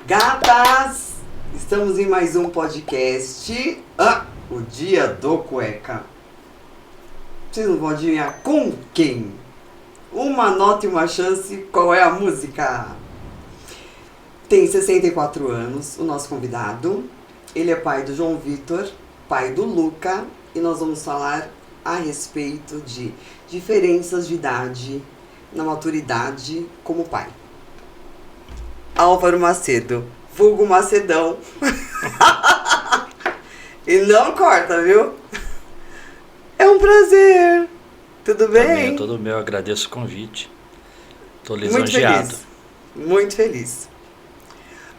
Gatas, estamos em mais um podcast, o Dia do Cueca. Vocês não vão adivinhar com quem? Uma nota e uma chance, qual é a música? Tem 64 anos, o nosso convidado. Ele é pai do João Vitor, pai do Luca, e nós vamos falar a respeito de diferenças de idade na maturidade como pai. Álvaro Macedo, vulgo Macedão. E não corta, viu? É um prazer. Tudo bem? Também é todo meu, agradeço o convite. Estou lisonjeado. Muito feliz.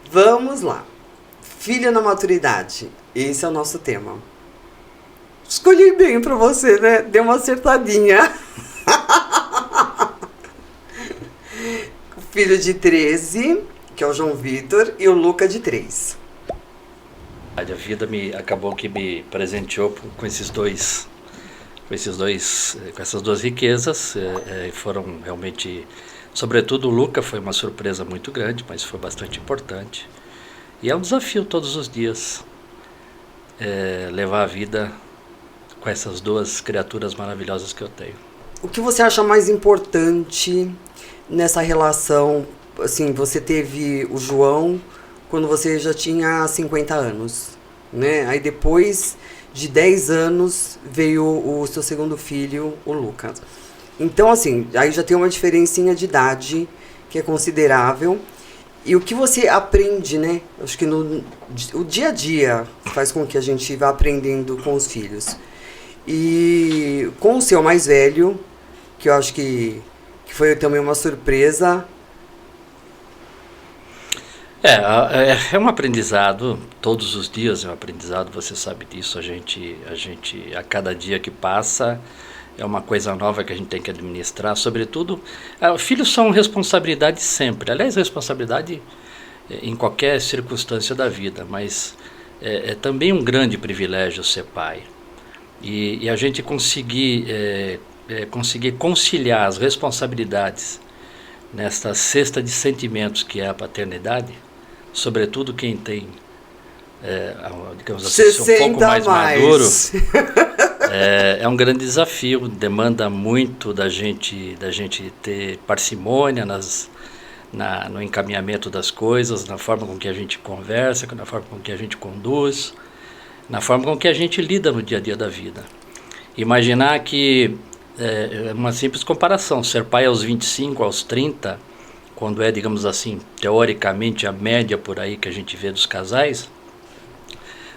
Vamos lá. Filho na maturidade. Esse é o nosso tema. Escolhi bem pra você, né? Deu uma acertadinha. Filho de 13, que é o João Vitor, e o Luca de 3. A vida acabou que me presenteou com essas duas riquezas. Foram realmente, sobretudo o Luca foi uma surpresa muito grande, mas foi bastante importante. E é um desafio todos os dias levar a vida com essas duas criaturas maravilhosas que eu tenho. O que você acha mais importante nessa relação? Assim, você teve o João quando você já tinha 50 anos, né? Aí depois de 10 anos veio o seu segundo filho, o Lucas. Então, assim, aí já tem uma diferencinha de idade que é considerável. E o que você aprende, né? Acho que o dia a dia faz com que a gente vá aprendendo com os filhos. E com o seu mais velho, que eu acho que foi também uma surpresa. É um aprendizado, todos os dias é um aprendizado, você sabe disso, a gente a cada dia que passa é uma coisa nova que a gente tem que administrar, sobretudo, filhos são responsabilidade sempre, aliás, responsabilidade em qualquer circunstância da vida, mas é também um grande privilégio ser pai, e a gente conseguir conciliar as responsabilidades nesta cesta de sentimentos que é a paternidade, sobretudo quem tem, digamos assim, um pouco mais maduro, é um grande desafio, demanda muito da gente ter parcimônia no encaminhamento das coisas, na forma com que a gente conversa, na forma com que a gente conduz, na forma com que a gente lida no dia a dia da vida. Imaginar que, uma simples comparação, ser pai aos 25, aos 30, quando é, digamos assim, teoricamente a média por aí que a gente vê dos casais,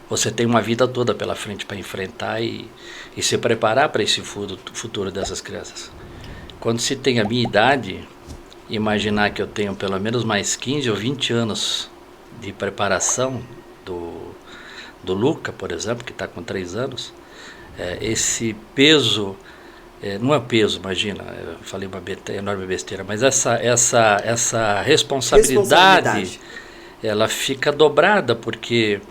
você tem uma vida toda pela frente para enfrentar e se preparar para esse futuro dessas crianças. Quando se tem a minha idade, imaginar que eu tenho pelo menos mais 15 ou 20 anos de preparação do Luca, por exemplo, que está com 3 anos, esse peso... não é peso, imagina, eu falei uma enorme besteira, mas essa responsabilidade, ela fica dobrada, porque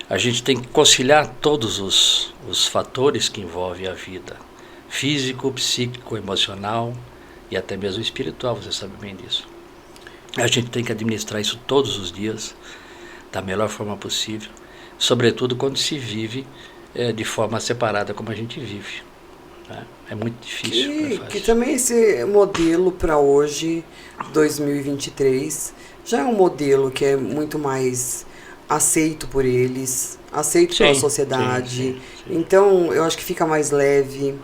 a gente tem que conciliar todos os fatores que envolvem a vida, físico, psíquico, emocional e até mesmo espiritual, você sabe bem disso. A gente tem que administrar isso todos os dias, da melhor forma possível, sobretudo quando se vive de forma separada como a gente vive. É muito difícil. Que também esse modelo para hoje, 2023, já é um modelo que é muito mais aceito por eles, aceito pela sociedade. Sim. Então, eu acho que fica mais leve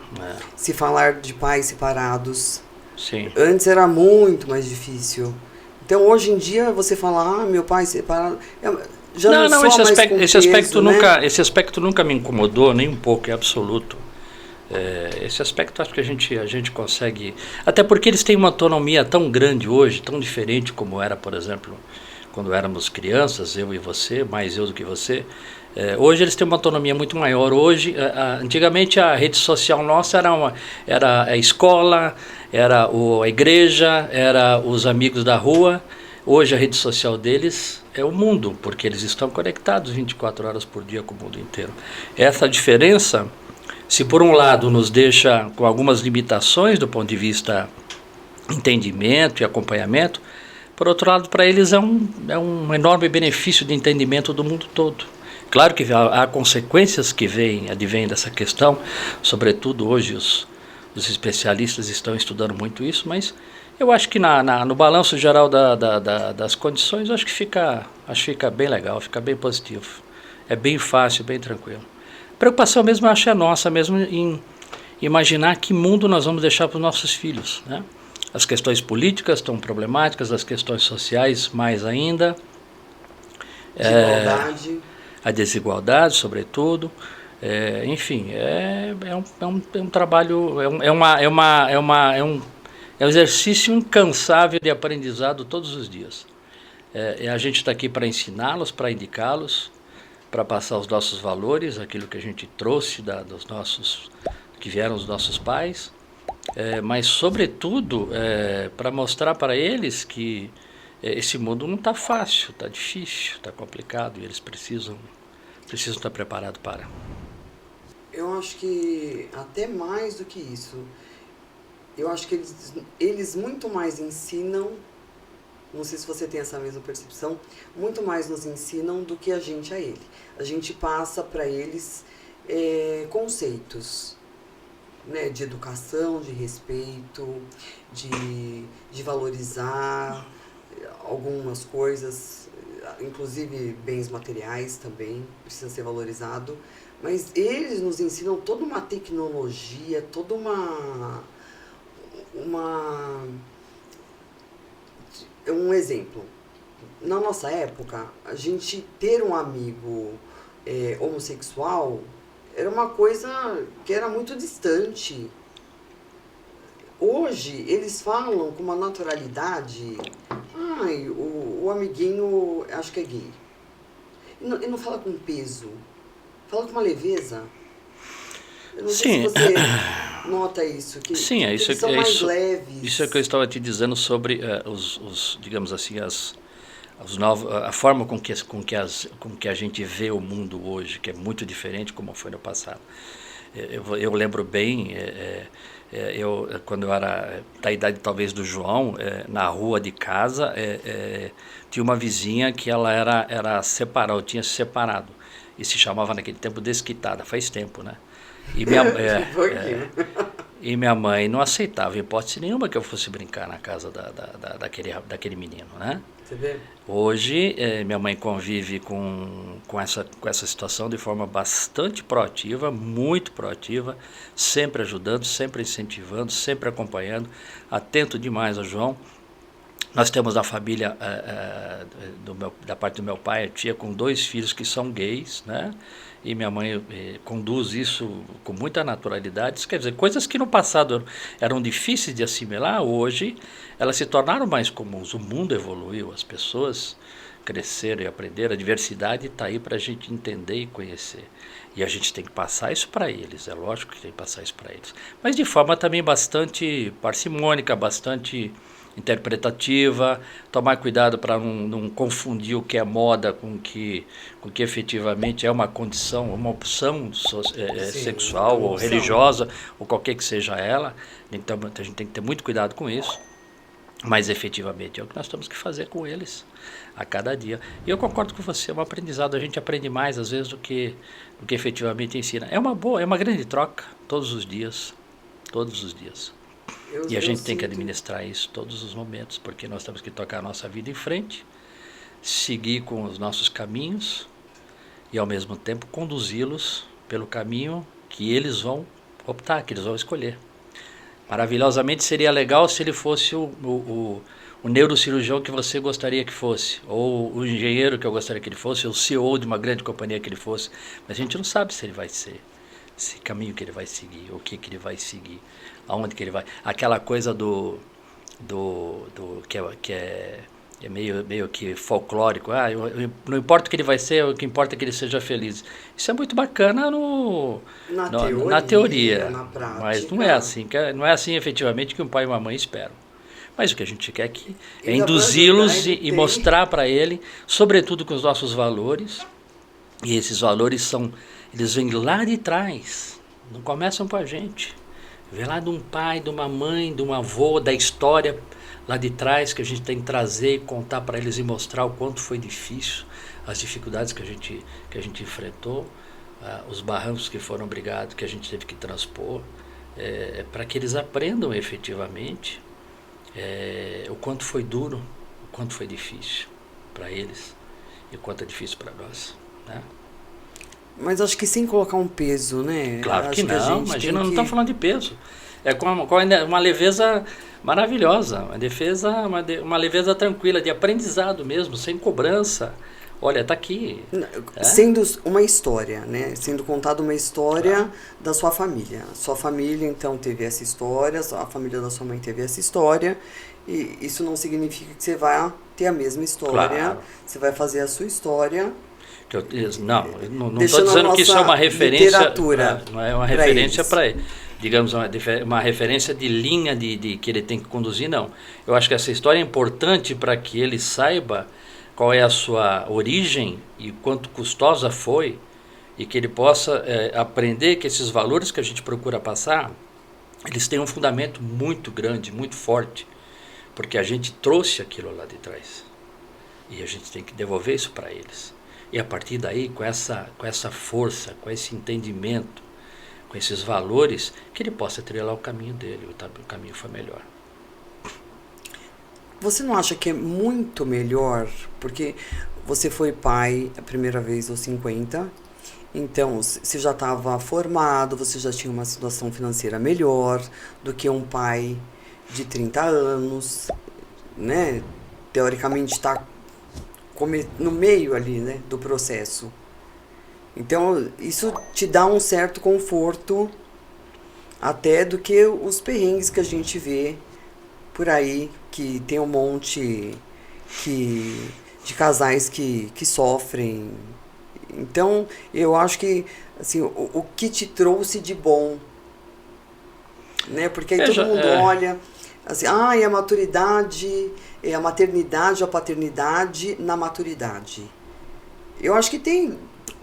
se falar de pais separados. Sim. Antes era muito mais difícil. Então, hoje em dia, você fala, meu pai separado... Já não esse aspecto nunca me incomodou, nem um pouco, é absoluto. Esse aspecto acho que a gente consegue, até porque eles têm uma autonomia tão grande hoje, tão diferente como era, por exemplo, quando éramos crianças, eu e você, mais eu do que você. Hoje eles têm uma autonomia muito maior. Hoje, antigamente a rede social nossa era a escola, era a igreja, era os amigos da rua. Hoje a rede social deles é o mundo, porque eles estão conectados 24 horas por dia com o mundo inteiro. Essa diferença, se por um lado nos deixa com algumas limitações do ponto de vista entendimento e acompanhamento, por outro lado, para eles é um enorme benefício de entendimento do mundo todo. Claro que há consequências que advêm dessa questão, sobretudo hoje os especialistas estão estudando muito isso, mas eu acho que no balanço geral das condições, acho que fica bem legal, fica bem positivo. É bem fácil, bem tranquilo. A preocupação mesmo, eu acho, é nossa mesmo em imaginar que mundo nós vamos deixar para os nossos filhos, né? As questões políticas estão problemáticas, as questões sociais mais ainda. Desigualdade. A desigualdade, sobretudo. Enfim, é um trabalho, é um exercício incansável de aprendizado todos os dias. A gente está aqui para ensiná-los, para indicá-los, para passar os nossos valores, aquilo que a gente trouxe que vieram dos nossos pais. Mas, sobretudo, para mostrar para eles que esse mundo não está fácil, está difícil, está complicado e eles precisam estar preparados para. Eu acho que até mais do que isso, eu acho que eles muito mais ensinam, não sei se você tem essa mesma percepção, muito mais nos ensinam do que a gente a ele. A gente passa para eles conceitos, né, de educação, de respeito, de valorizar algumas coisas, inclusive bens materiais também precisa ser valorizado, mas eles nos ensinam toda uma tecnologia, toda um exemplo. Na nossa época, a gente ter um amigo homossexual era uma coisa que era muito distante. Hoje, eles falam com uma naturalidade. Ai, o amiguinho, acho que é gay. E não fala com peso. Fala com uma leveza. Eu não sei se você nota isso. Que, sim, que isso eles são mais leves. Isso é que eu estava te dizendo sobre digamos assim, a forma com que a gente vê o mundo hoje, que é muito diferente como foi no passado. Eu lembro bem, quando eu era da idade talvez do João, na rua de casa, tinha uma vizinha que ela tinha se separado, e se chamava naquele tempo Desquitada, faz tempo, né? E minha mãe não aceitava, em hipótese nenhuma, que eu fosse brincar na casa daquele menino, né? Você vê? Hoje, minha mãe convive com essa situação de forma bastante proativa, muito proativa, sempre ajudando, sempre incentivando, sempre acompanhando, atento demais ao João. Nós temos na família, da parte do meu pai, a tia com 2 filhos que são gays, né? E minha mãe conduz isso com muita naturalidade. Isso quer dizer, coisas que no passado eram difíceis de assimilar, hoje elas se tornaram mais comuns. O mundo evoluiu, as pessoas cresceram e aprenderam, a diversidade está aí para a gente entender e conhecer. E a gente tem que passar isso para eles, é lógico que tem que passar isso para eles. Mas de forma também bastante parcimônica, bastante interpretativa, tomar cuidado para não confundir o que é moda com o que efetivamente é uma condição, uma opção sexual ou religiosa, ou qualquer que seja ela. Então a gente tem que ter muito cuidado com isso, mas efetivamente é o que nós temos que fazer com eles a cada dia. E eu concordo com você, é um aprendizado, a gente aprende mais às vezes do que efetivamente ensina. É uma grande troca todos os dias. E a gente tem que administrar isso todos os momentos, porque nós temos que tocar a nossa vida em frente, seguir com os nossos caminhos e, ao mesmo tempo, conduzi-los pelo caminho que eles vão optar, que eles vão escolher. Maravilhosamente seria legal se ele fosse o neurocirurgião que você gostaria que fosse, ou o engenheiro que eu gostaria que ele fosse, ou o CEO de uma grande companhia que ele fosse, mas a gente não sabe se ele vai ser, esse caminho que ele vai seguir, o que ele vai seguir, aonde que ele vai. Aquela coisa que é meio que folclórico, não importa o que ele vai ser, o que importa é que ele seja feliz. Isso é muito bacana na teoria, na prática. mas não é assim efetivamente que um pai e uma mãe esperam. Mas o que a gente quer aqui é induzi-los e mostrar para ele, sobretudo com os nossos valores, e esses valores eles vêm lá de trás, não começam com a gente. Vem lá de um pai, de uma mãe, de um avô, da história lá de trás que a gente tem que trazer e contar para eles e mostrar o quanto foi difícil, as dificuldades que a gente enfrentou, os barrancos que foram obrigados, que a gente teve que transpor, para que eles aprendam efetivamente o quanto foi duro, o quanto foi difícil para eles e o quanto é difícil para nós, né? Mas acho que sem colocar um peso, né? Claro que não, imagina, não estamos falando de peso. É com uma leveza maravilhosa, uma leveza tranquila, de aprendizado mesmo, sem cobrança. Olha, está aqui. Sendo uma história, né? Sendo contada uma história da sua família. Sua família, então, teve essa história, a família da sua mãe teve essa história, e isso não significa que você vai ter a mesma história, claro. Você vai fazer a sua história. Não estou dizendo que isso é uma referência, não é uma referência para ele, digamos, uma referência de linha de que ele tem que conduzir, não. Eu acho que essa história é importante para que ele saiba qual é a sua origem e quanto custosa foi, e que ele possa aprender que esses valores que a gente procura passar, eles têm um fundamento muito grande, muito forte, porque a gente trouxe aquilo lá de trás, e a gente tem que devolver isso para eles. E a partir daí, com essa força, com esse entendimento, com esses valores, que ele possa trilhar o caminho dele, o caminho foi melhor. Você não acha que é muito melhor, porque você foi pai a primeira vez aos 50, então você já estava formado, você já tinha uma situação financeira melhor do que um pai de 30 anos, né? Teoricamente está no meio ali, né, do processo. Então, isso te dá um certo conforto até do que os perrengues que a gente vê por aí, que tem um monte de casais que sofrem. Então, eu acho que assim, o que te trouxe de bom, né? Porque aí todo mundo olha assim, e a maturidade, a maternidade ou a paternidade na maturidade. Eu acho que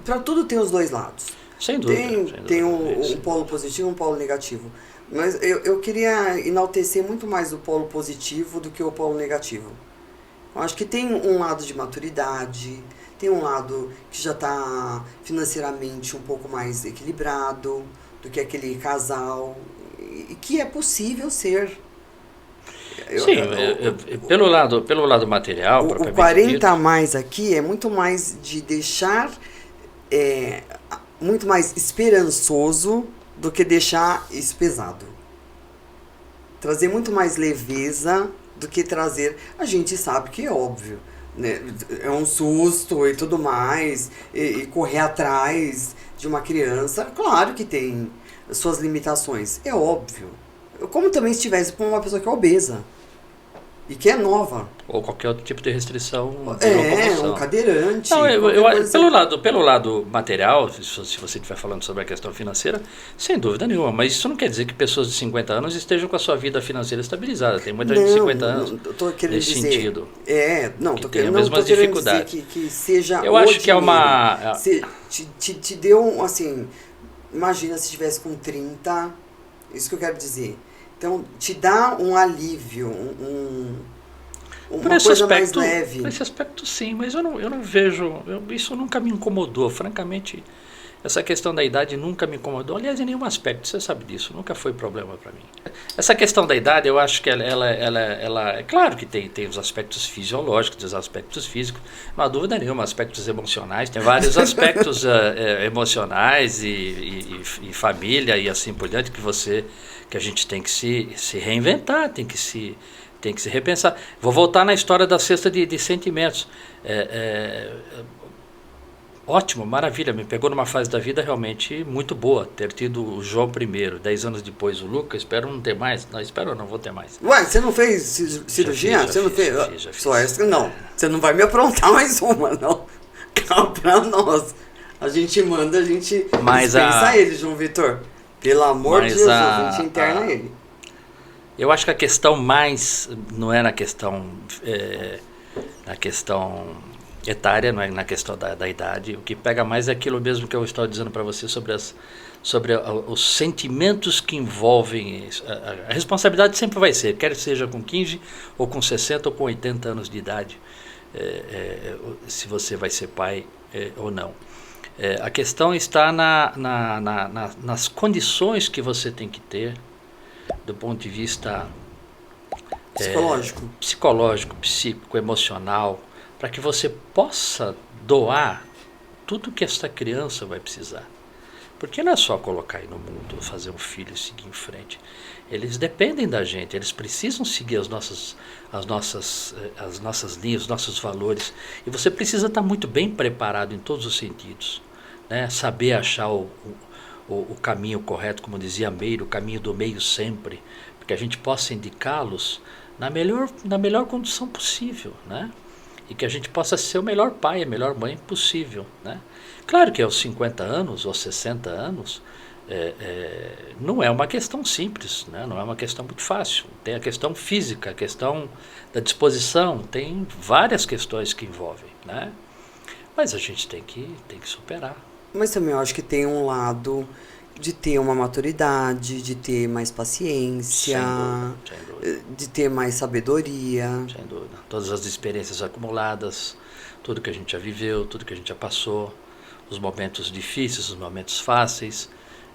para tudo tem os dois lados. Sem dúvida. Tem um polo positivo e um polo negativo. Mas eu queria enaltecer muito mais o polo positivo do que o polo negativo. Eu acho que tem um lado de maturidade, tem um lado que já está financeiramente um pouco mais equilibrado do que aquele casal, e que é possível ser. Pelo lado material, o 40 a mais aqui é muito mais de deixar muito mais esperançoso do que deixar isso pesado. Trazer muito mais leveza do que trazer... A gente sabe que é óbvio, né? É um susto e tudo mais, e correr atrás de uma criança, claro que tem suas limitações, é óbvio. Como também se tivesse com uma pessoa que é obesa e que é nova. Ou qualquer outro tipo de restrição de um cadeirante. Não, pelo lado material, se você estiver falando sobre a questão financeira, sem dúvida nenhuma. Mas isso não quer dizer que pessoas de 50 anos estejam com a sua vida financeira estabilizada. Tem muita gente de 50 anos nesse sentido. Estou querendo dizer que seja... Eu acho que é uma... Te deu, assim... Imagina se estivesse com 30... Isso que eu quero dizer. Então, te dá um alívio, uma coisa mais leve. Nesse aspecto, sim, mas eu não vejo... isso nunca me incomodou, francamente. Essa questão da idade nunca me incomodou. Aliás, em nenhum aspecto, você sabe disso, nunca foi problema para mim. Essa questão da idade, eu acho que ela é claro que tem os aspectos fisiológicos, os aspectos físicos, não há dúvida nenhuma, aspectos emocionais, tem vários aspectos emocionais e família e assim por diante que a gente tem que se reinventar, tem que se repensar. Vou voltar na história da cesta de sentimentos. Ótimo, maravilha, me pegou numa fase da vida realmente muito boa, ter tido o João primeiro, 10 anos depois o Lucas, espero não ter mais, não vou ter mais. Ué, você não fez cirurgia? Já fiz. Só essa não, você não vai me aprontar mais uma, não. Calma pra nós. A gente manda, a gente dispensa ele, João Vitor. Pelo amor de Deus, a gente interna ele. Eu acho que a questão mais, não é na questão etária, não é na questão da idade. O que pega mais é aquilo mesmo que eu estava dizendo para você sobre os sentimentos que envolvem isso. A responsabilidade sempre vai ser, quer seja com 15 ou com 60 ou com 80 anos de idade, se você vai ser pai ou não. A questão está nas condições que você tem que ter do ponto de vista psicológico, psíquico, emocional, para que você possa doar tudo que essa criança vai precisar. Porque não é só colocar aí no mundo, fazer um filho e seguir em frente. Eles dependem da gente, eles precisam seguir as nossas linhas, os nossos valores. E você precisa estar muito bem preparado em todos os sentidos, né? Saber achar o caminho correto, como dizia Meire, o caminho do meio sempre, para que a gente possa indicá-los na melhor condição possível, né? E que a gente possa ser o melhor pai, a melhor mãe possível, né? Claro que aos 50 anos ou 60 anos não é uma questão simples, né? Não é uma questão muito fácil. Tem a questão física, a questão da disposição, tem várias questões que envolvem, né? Mas a gente tem que superar. Mas também eu acho que tem um lado de ter uma maturidade, de ter mais paciência, sem dúvida. De ter mais sabedoria. Sem dúvida. Todas as experiências acumuladas, tudo que a gente já viveu, tudo que a gente já passou, os momentos difíceis, os momentos fáceis.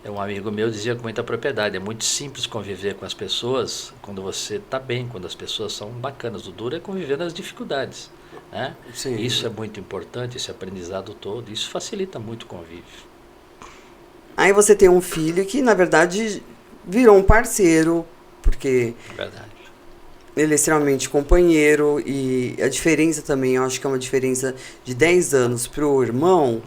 Um amigo meu dizia com muita propriedade, é muito simples conviver com as pessoas quando você está bem, quando as pessoas são bacanas. O duro é conviver nas dificuldades, né? Sim. Isso é muito importante, esse aprendizado todo, isso facilita muito o convívio. Aí você tem um filho que, na verdade, virou um parceiro, porque Verdade. Ele é extremamente companheiro, e a diferença também, eu acho que é uma diferença de 10 anos para o irmão.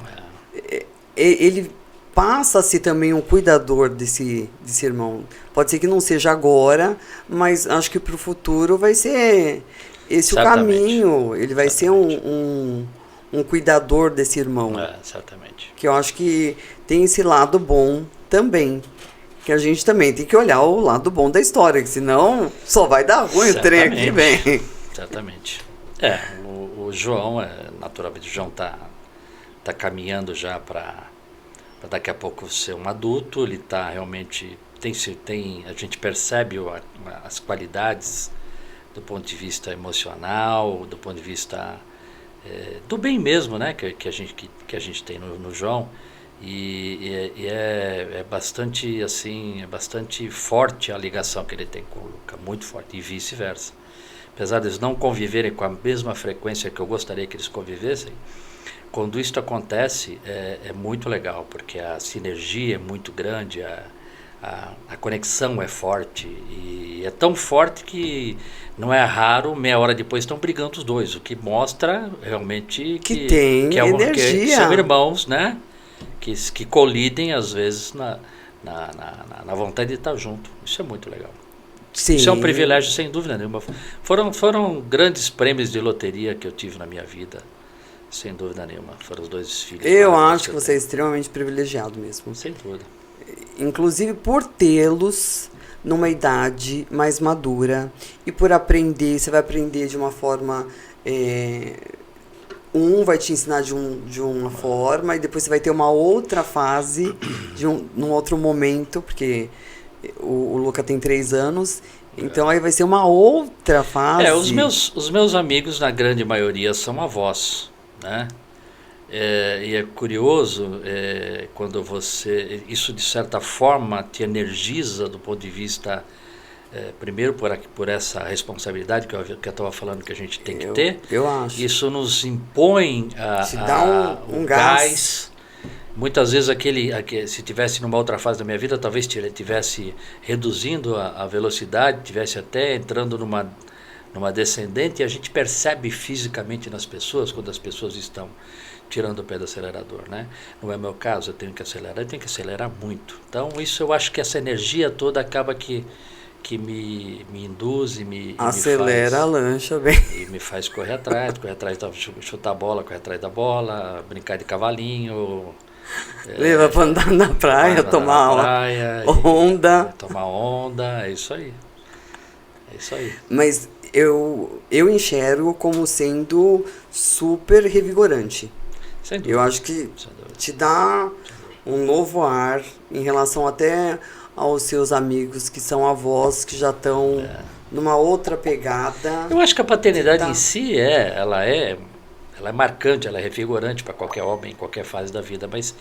Ele passa a ser também um cuidador desse irmão. Pode ser que não seja agora, mas acho que para o futuro vai ser esse Certamente. o caminho. Ele vai ser um cuidador desse irmão. Certamente. Que eu acho que tem esse lado bom também. Que a gente também tem que olhar o lado bom da história, que senão só vai dar ruim o trem aqui vem. Certamente. O João, naturalmente, o João tá caminhando já para daqui a pouco ser um adulto. Ele está realmente, a gente percebe as qualidades do ponto de vista emocional, do ponto de vista do bem mesmo, né, que a gente tem no João. E é bastante assim, é bastante forte a ligação que ele tem com o Luca, muito forte, e vice-versa. Apesar de eles não conviverem com a mesma frequência que eu gostaria que eles convivessem, quando isso acontece é muito legal, porque a sinergia é muito grande, a conexão é forte, e é tão forte que não é raro, meia hora depois estão brigando os dois, o que mostra realmente que tem energia. Que são irmãos, né? Que colidem às vezes na vontade de estar junto. Isso é muito legal. Sim. Isso é um privilégio, sem dúvida nenhuma. Foram grandes prêmios de loteria que eu tive na minha vida, sem dúvida nenhuma. Foram os dois filhos. Eu acho que você é extremamente privilegiado mesmo. Sem dúvida. Inclusive por tê-los numa idade mais madura, e por aprender, você vai aprender de uma forma... Um vai te ensinar de uma forma, e depois você vai ter uma outra fase, num outro momento, porque o Luca tem 3 anos, então aí vai ser uma outra fase. Os meus amigos, na grande maioria, são avós, né? E é curioso quando isso de certa forma te energiza do ponto de vista... primeiro por essa responsabilidade que eu estava falando que a gente tem que ter. Eu acho. Isso nos impõe te dá um gás. Muitas vezes se tivesse numa outra fase da minha vida, talvez tivesse reduzindo a velocidade, tivesse até entrando numa descendente, e a gente percebe fisicamente nas pessoas, quando as pessoas estão tirando o pé do acelerador, né? Não é meu caso, eu tenho que acelerar muito. Então isso, eu acho que essa energia toda acaba que me induz e me acelera a lancha bem. E me faz correr atrás, chutar a bola, correr atrás da bola, brincar de cavalinho. Leva para andar na praia, tomar onda. Tomar onda, é isso aí. É isso aí. Mas eu enxergo como sendo super revigorante. Sem dúvida. Eu acho que te dá um novo ar em relação até aos seus amigos que são avós, que já estão numa outra pegada. Eu acho que a paternidade em si ela é marcante, ela é revigorante para qualquer homem em qualquer fase da vida, mas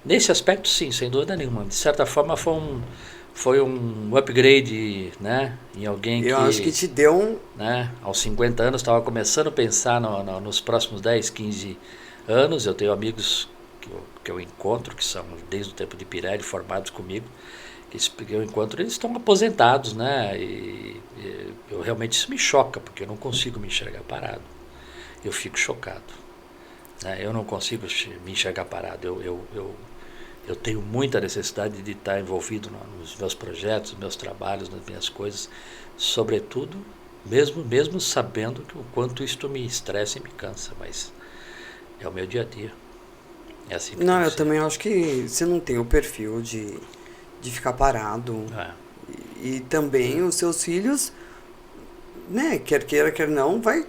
nesse aspecto sim, sem dúvida nenhuma. De certa forma foi um upgrade, né, em alguém que... Eu acho que te deu um... Né, aos 50 anos estava começando a pensar nos próximos 10, 15 anos. Eu tenho amigos que eu encontro, que são desde o tempo de Pirelli, formados comigo, que eu encontro, eles estão aposentados, né, e eu realmente isso me choca, porque eu não consigo me enxergar parado. Eu fico chocado, né? Eu não consigo me enxergar parado. Eu tenho muita necessidade de estar envolvido nos meus projetos, nos meus trabalhos, nas minhas coisas, sobretudo, mesmo sabendo que o quanto isto me estressa e me cansa, mas é o meu dia a dia. É assim que não, eu também acho que você não tem o perfil de ficar parado. E também os seus filhos, né, quer queira, quer não, vai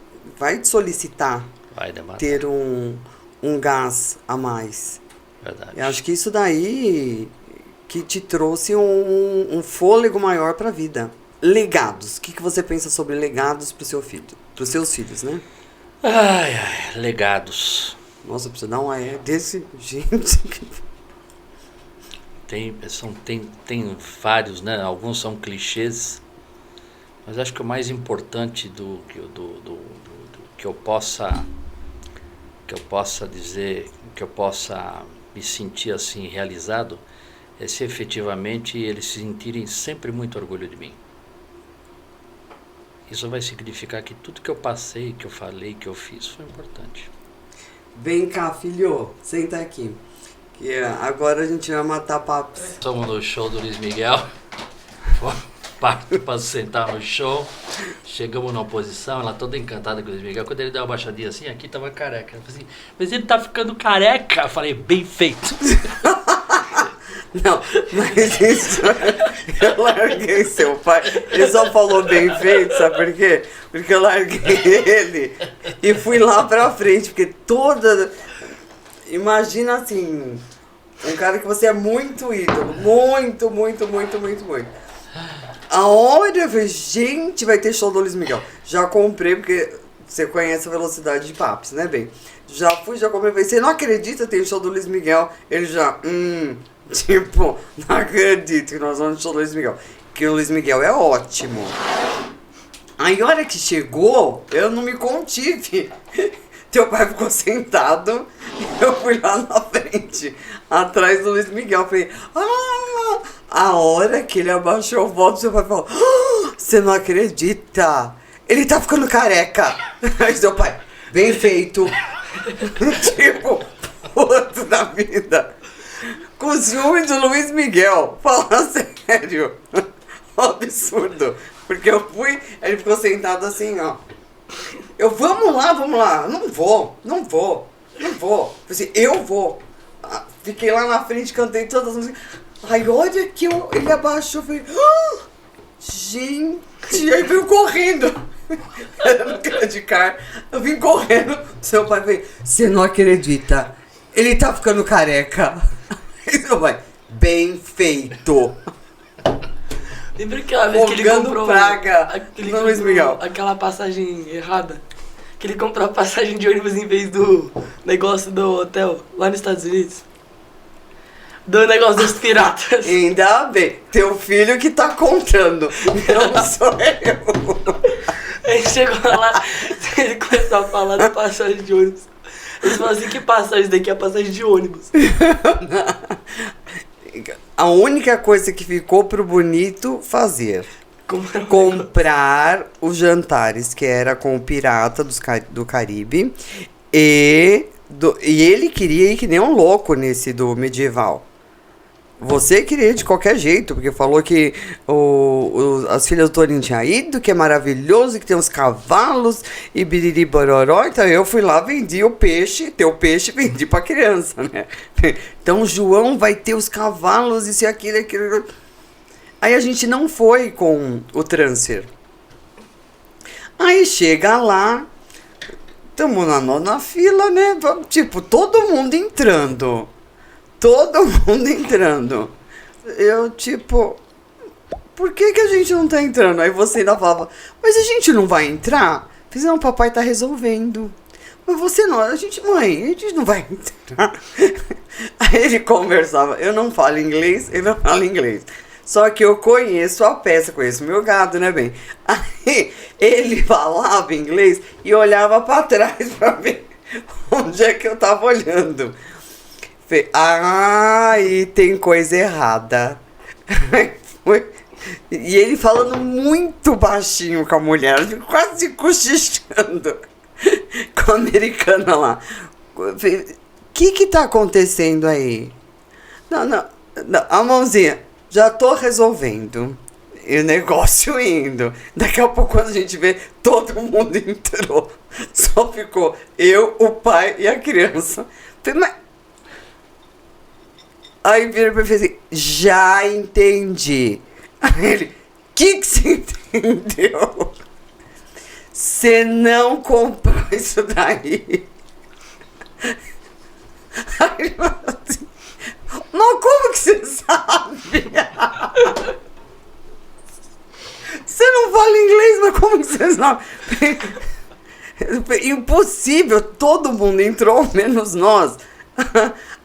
te solicitar ter um gás a mais. Verdade. Eu acho que isso daí que te trouxe um fôlego maior para a vida. Legados. O que você pensa sobre legados para o seu filho? Para os seus filhos, né? Legados. Nossa, precisa dar um desse gente. Tem vários, né? Alguns são clichês, mas acho que o mais importante que eu possa dizer, que eu possa me sentir assim realizado, é se efetivamente eles se sentirem sempre muito orgulho de mim. Isso vai significar que tudo que eu passei, que eu falei, que eu fiz foi importante. Vem cá, filho, senta aqui. Que agora a gente vai matar papos. Estamos no show do Luiz Miguel. Para sentar no show. Chegamos numa posição, ela toda encantada com o Luiz Miguel. Quando ele deu uma baixadinha assim, aqui tava careca. Eu falei assim, mas ele tá ficando careca. Eu falei, bem feito. Não, mas isso... Eu larguei seu pai. Ele só falou bem feito, sabe por quê? Porque eu larguei ele e fui lá pra frente. Porque toda... Imagina assim... Um cara que você é muito ídolo. Muito, muito, muito, muito, muito. A hora eu falei, gente, vai ter show do Luiz Miguel. Já comprei, porque você conhece a velocidade de papos, né, bem? Já comprei. Falei, você não acredita que tem show do Luiz Miguel? Ele já, tipo, não acredito que nós vamos no show do Luiz Miguel. Que o Luiz Miguel é ótimo. Aí, a hora que chegou, eu não me contive. Teu pai ficou sentado, eu fui lá na frente, atrás do Luiz Miguel. Falei, a hora que ele abaixou o voto, seu pai falou, você não acredita? Ele tá ficando careca. Aí seu pai, bem feito. Tipo, puto da vida. Com ciúme do Luiz Miguel. Fala sério. Absurdo. Porque eu fui, ele ficou sentado assim, ó. Eu, vamos lá. Não vou. Falei assim, eu vou. Fiquei lá na frente, cantei todas as músicas. Aí olha que ele abaixou, falei, gente, aí veio correndo. Era no Credit Card. Eu vim correndo. Seu pai veio, você não acredita, ele tá ficando careca. E seu pai, bem feito. Lembra aquela vez que ele comprou praga no Luiz Miguel. Aquela passagem errada? Que ele comprou a passagem de ônibus em vez do negócio do hotel lá nos Estados Unidos? Do negócio dos piratas. Ainda bem, teu filho que tá contando, não sou eu. Ele chegou lá, ele começou a falar da passagem de ônibus. Ele falou assim, que passagem daqui é a passagem de ônibus. A única coisa que ficou pro bonito fazer, comprar os jantares, que era com o pirata do Caribe, e ele queria ir que nem um louco nesse do medieval. Você queria ir de qualquer jeito, porque falou que as filhas do Torinho tinham ido, que é maravilhoso, que tem uns cavalos e biriri bororó. Então eu fui lá, vendi o peixe, teu peixe, vendi pra criança, né? Então o João vai ter os cavalos, isso e aquilo. Aí a gente não foi com o transfer. Aí chega lá, estamos na nona fila, né? Tipo, todo mundo entrando. Todo mundo entrando. Eu, tipo, por que a gente não tá entrando? Aí você ainda falava, mas a gente não vai entrar? Fiz, não, o papai tá resolvendo. Mas você não, a gente não vai entrar. Aí ele conversava, eu não falo inglês, ele não fala inglês. Só que eu conheço a peça, conheço meu gado, né, bem? Aí ele falava inglês e olhava pra trás pra ver onde é que eu tava olhando. Falei, e tem coisa errada. E ele falando muito baixinho com a mulher, quase cochichando com a americana lá. O que tá acontecendo aí? Não, a mãozinha, já tô resolvendo. E o negócio indo. Daqui a pouco, quando a gente vê, todo mundo entrou. Só ficou eu, o pai e a criança. Falei, mas... Aí vira pra mim assim, já entendi. Aí ele, que você entendeu? Você não comprou isso daí. Aí ele falou assim, mas como que você sabe? Você não fala inglês, mas como que você sabe? Impossível, todo mundo entrou, menos nós.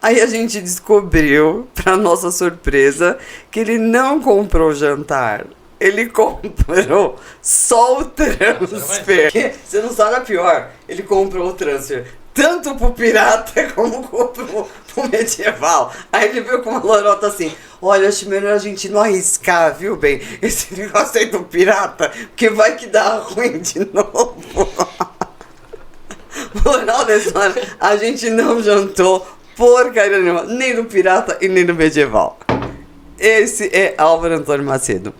Aí a gente descobriu, pra nossa surpresa, que ele não comprou o jantar. Ele comprou só o transfer. Você não sabe a pior. Ele comprou o transfer tanto pro pirata como pro medieval. Aí ele veio com uma lorota assim, olha, acho melhor a gente não arriscar, viu, bem? Esse negócio aí do pirata, porque vai que dá ruim de novo. Moral da história, a gente não jantou porcaria nenhuma, nem no pirata e nem no medieval. Esse é Álvaro Antônio Macedo.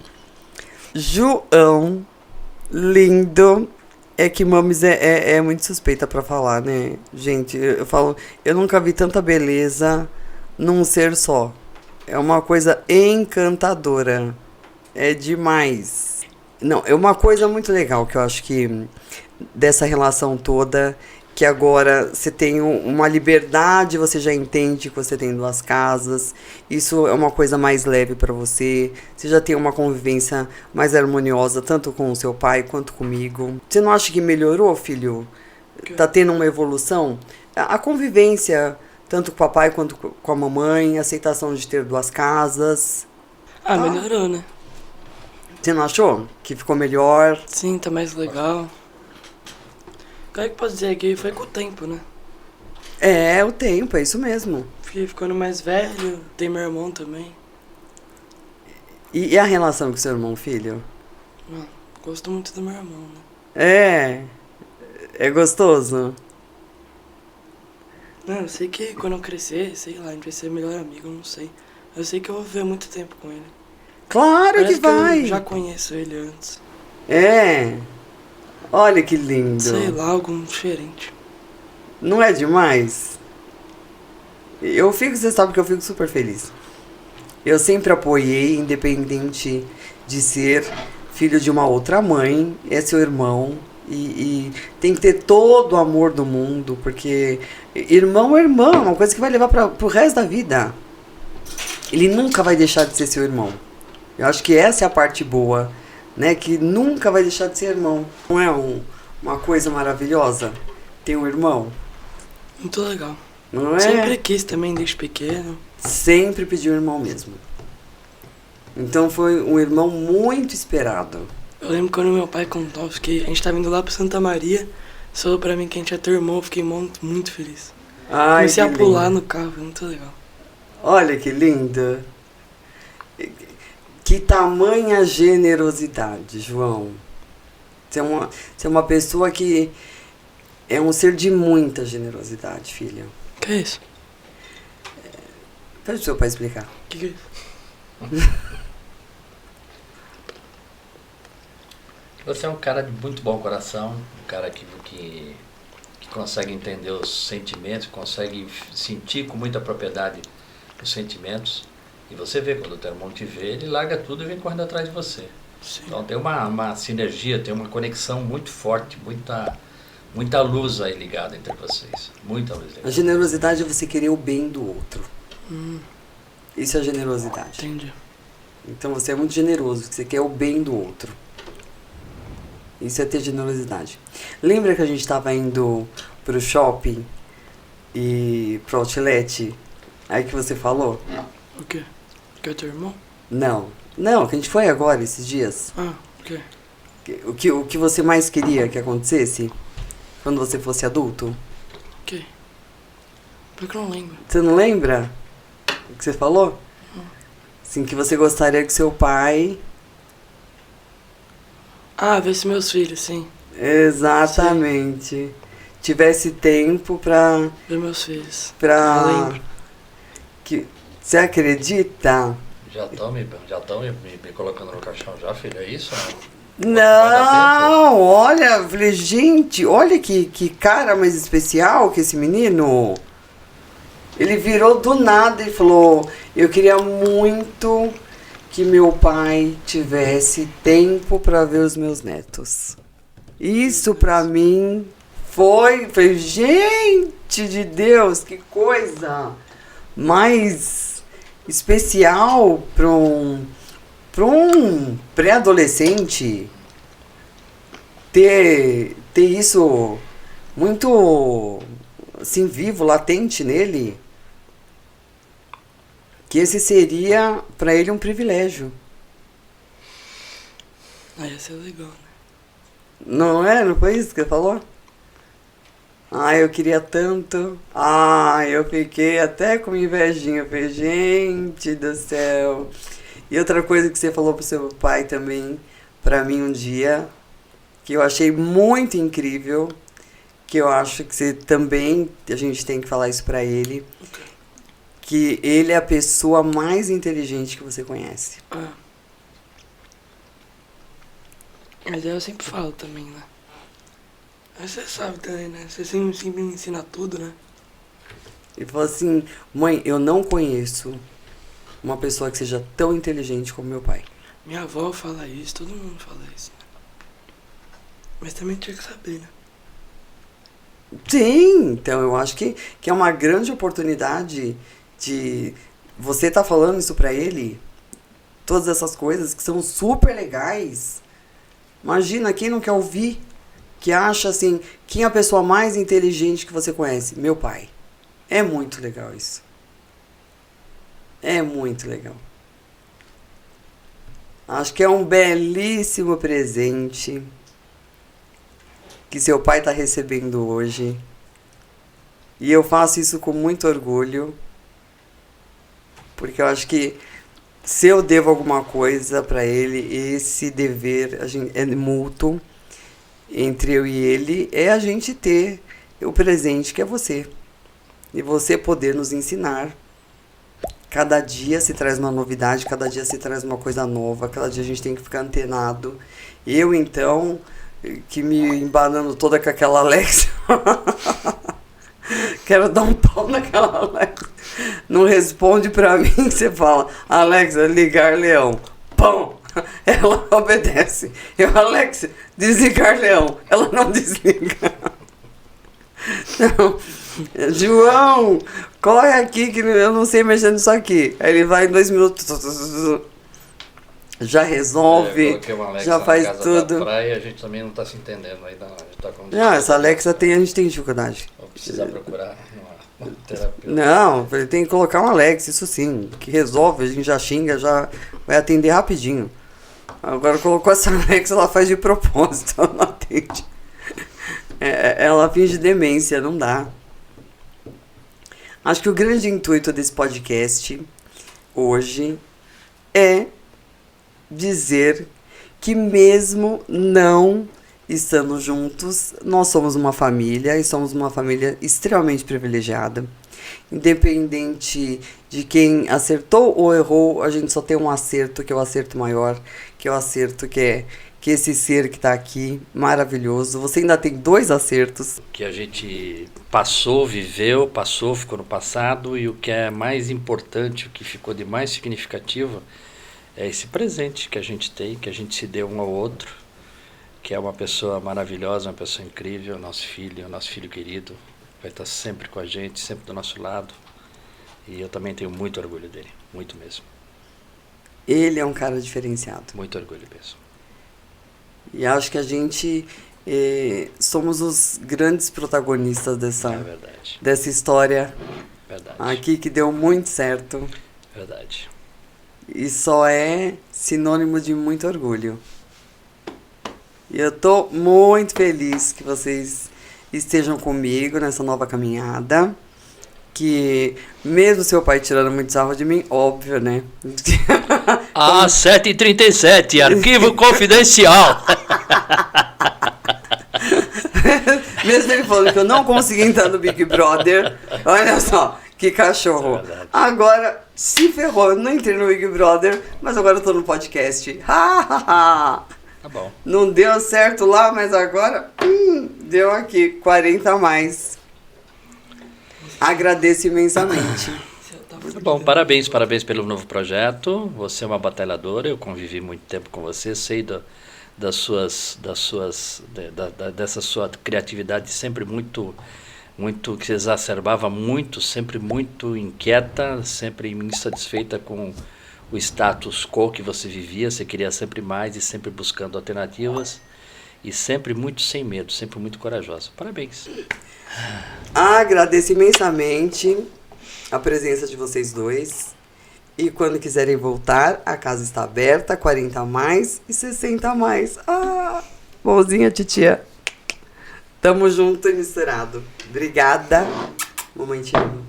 João, lindo. É que Mames é muito suspeita pra falar, né? Gente, eu falo, eu nunca vi tanta beleza num ser só. É uma coisa encantadora. É demais. Não, é uma coisa muito legal que eu acho que dessa relação toda, que agora você tem uma liberdade, você já entende que você tem 2 casas, isso é uma coisa mais leve para você, você já tem uma convivência mais harmoniosa, tanto com o seu pai quanto comigo. Você não acha que melhorou, filho? Tá tendo uma evolução? A convivência, tanto com o papai quanto com a mamãe, a aceitação de ter 2 casas. Melhorou, né? Você não achou que ficou melhor? Sim, tá mais legal. O que posso dizer aqui foi com o tempo, né? É, o tempo, é isso mesmo. Fiquei ficando mais velho, tem meu irmão também. E a relação com seu irmão, filho? Gosto muito do meu irmão, né? É gostoso? Não, eu sei que quando eu crescer, sei lá, a gente vai ser melhor amigo, não sei. Eu sei que eu vou viver muito tempo com ele. Claro Parece que vai! Eu já conheço ele antes. Olha que lindo. Sei lá, algo diferente. Não é demais? Você sabe que eu fico super feliz. Eu sempre apoiei, independente de ser filho de uma outra mãe, é seu irmão. E tem que ter todo o amor do mundo, porque irmão é irmão, é uma coisa que vai levar pro resto da vida. Ele nunca vai deixar de ser seu irmão. Eu acho que essa é a parte boa, né? Que nunca vai deixar de ser irmão. Não é uma coisa maravilhosa ter um irmão? Muito legal. Não é? Sempre quis também, desde pequeno. Sempre pediu um irmão mesmo. Então foi um irmão muito esperado. Eu lembro quando meu pai contou, a gente tava indo lá pra Santa Maria, falou pra mim que a gente ia ter irmão, eu fiquei muito, muito feliz. Comecei a pular no carro, foi muito legal. Olha que lindo. Que tamanha generosidade, João. Você é uma pessoa que é um ser de muita generosidade, filha. Que é isso? Pede pro seu pai explicar. Que é isso? Você é um cara de muito bom coração, um cara que consegue entender os sentimentos, consegue sentir com muita propriedade os sentimentos. E você vê, quando o teu irmão te vê, ele larga tudo e vem correndo atrás de você. Sim. Então tem uma sinergia, tem uma conexão muito forte, muita luz aí ligada entre vocês. Muita luz ligada. A generosidade é você querer o bem do outro. Isso é generosidade. Entendi. Então você é muito generoso, você quer o bem do outro. Isso é ter generosidade. Lembra que a gente estava indo pro shopping e pro outlet? Aí que você falou? O quê? Que é teu irmão? Não, que a gente foi agora, esses dias. Ah, o quê? O que você mais queria que acontecesse quando você fosse adulto? O quê? Por que eu não lembro? Você não lembra o que você falou? Assim, que você gostaria que seu pai... Ah, ver se meus filhos, sim. Exatamente. Sim. Tivesse tempo pra... Ver meus filhos. Pra... Eu lembro. Você acredita? Já estão me colocando no caixão já, filho? É isso? Não, olha, eu falei, gente, olha que cara mais especial que esse menino. Ele virou do nada e falou, eu queria muito que meu pai tivesse tempo para ver os meus netos. Isso pra mim foi gente de Deus, que coisa mais especial para um pré-adolescente ter isso muito assim vivo, latente nele, que esse seria para ele um privilégio. Ah, ia ser legal, né? Não é? Não foi isso que você falou? Ah, eu queria tanto. Ah, eu fiquei até com invejinha. Eu falei, gente do céu. E outra coisa que você falou pro seu pai também, pra mim um dia, que eu achei muito incrível, que eu acho que você também, a gente tem que falar isso pra ele, que ele é a pessoa mais inteligente que você conhece. Ah. Mas eu sempre falo também, né? Mas você sabe também, né? Você sempre me ensina tudo, né? Ele falou assim, mãe, eu não conheço uma pessoa que seja tão inteligente como meu pai. Minha avó fala isso, todo mundo fala isso, né? Mas também tinha que saber, né? Sim, então eu acho que é uma grande oportunidade de você tá falando isso pra ele, todas essas coisas que são super legais. Imagina, quem não quer ouvir, que acha assim, quem é a pessoa mais inteligente que você conhece? Meu pai. É muito legal isso. É muito legal. Acho que é um belíssimo presente que seu pai está recebendo hoje. E eu faço isso com muito orgulho, porque eu acho que se eu devo alguma coisa para ele, esse dever é mútuo entre eu e ele, é a gente ter o presente que é você. E você poder nos ensinar. Cada dia se traz uma novidade, cada dia se traz uma coisa nova, cada dia a gente tem que ficar antenado. Eu, então, que me embanando toda com aquela Alexa, quero dar um pau naquela Alexa. Não responde pra mim, você fala, Alexa, ligar leão. Pão! Ela obedece. Eu, Alexa, desligar leão. Ela não desliga. Não. João, corre aqui que eu não sei mexer nisso aqui. Aí ele vai em 2 minutos, já resolve, já faz tudo. Da praia, a gente também não está se entendendo ainda. Não, essa Alexa a gente tem dificuldade. Vou precisar procurar uma terapia. Não, ele tem que colocar um Alexa, isso sim, que resolve, a gente já xinga, já vai atender rapidinho. Agora colocou essa Alexa, ela faz de propósito, ela não atende. Ela finge demência, não dá. Acho que o grande intuito desse podcast hoje é dizer que mesmo não estando juntos, nós somos uma família e somos uma família extremamente privilegiada. Independente de quem acertou ou errou, a gente só tem um acerto, que é o acerto maior, que é o acerto que é que esse ser que está aqui, maravilhoso. Você ainda tem 2 acertos. Que a gente passou, viveu, ficou no passado, e o que é mais importante, o que ficou de mais significativo, é esse presente que a gente tem, que a gente se deu um ao outro, que é uma pessoa maravilhosa, uma pessoa incrível, nosso filho querido, vai estar sempre com a gente, sempre do nosso lado. E eu também tenho muito orgulho dele, muito mesmo. Ele é um cara diferenciado. Muito orgulho mesmo. E acho que a gente somos os grandes protagonistas dessa história aqui que deu muito certo. Verdade. E só é sinônimo de muito orgulho. E eu tô muito feliz que vocês estejam comigo nessa nova caminhada. Que mesmo seu pai tirando muito sarro de mim, óbvio, né? 7h37, arquivo confidencial. Mesmo ele falando que eu não consegui entrar no Big Brother, olha só, que cachorro. Agora, se ferrou, eu não entrei no Big Brother, mas agora eu tô no podcast. Tá bom. Não deu certo lá, mas agora, deu aqui, 40 a mais. Agradeço imensamente. Tá bom, parabéns pelo novo projeto. Você é uma batalhadora, eu convivi muito tempo com você, sei dessa sua criatividade sempre muito, que se exacerbava muito, sempre muito inquieta, sempre insatisfeita com o status quo que você vivia, você queria sempre mais e sempre buscando alternativas e sempre muito sem medo, sempre muito corajosa. Parabéns. Agradeço imensamente a presença de vocês dois. E quando quiserem voltar, a casa está aberta, 40 a mais e 60 a mais. Mãozinha, titia. Tamo junto e misturado. Obrigada. Mamãe te ama.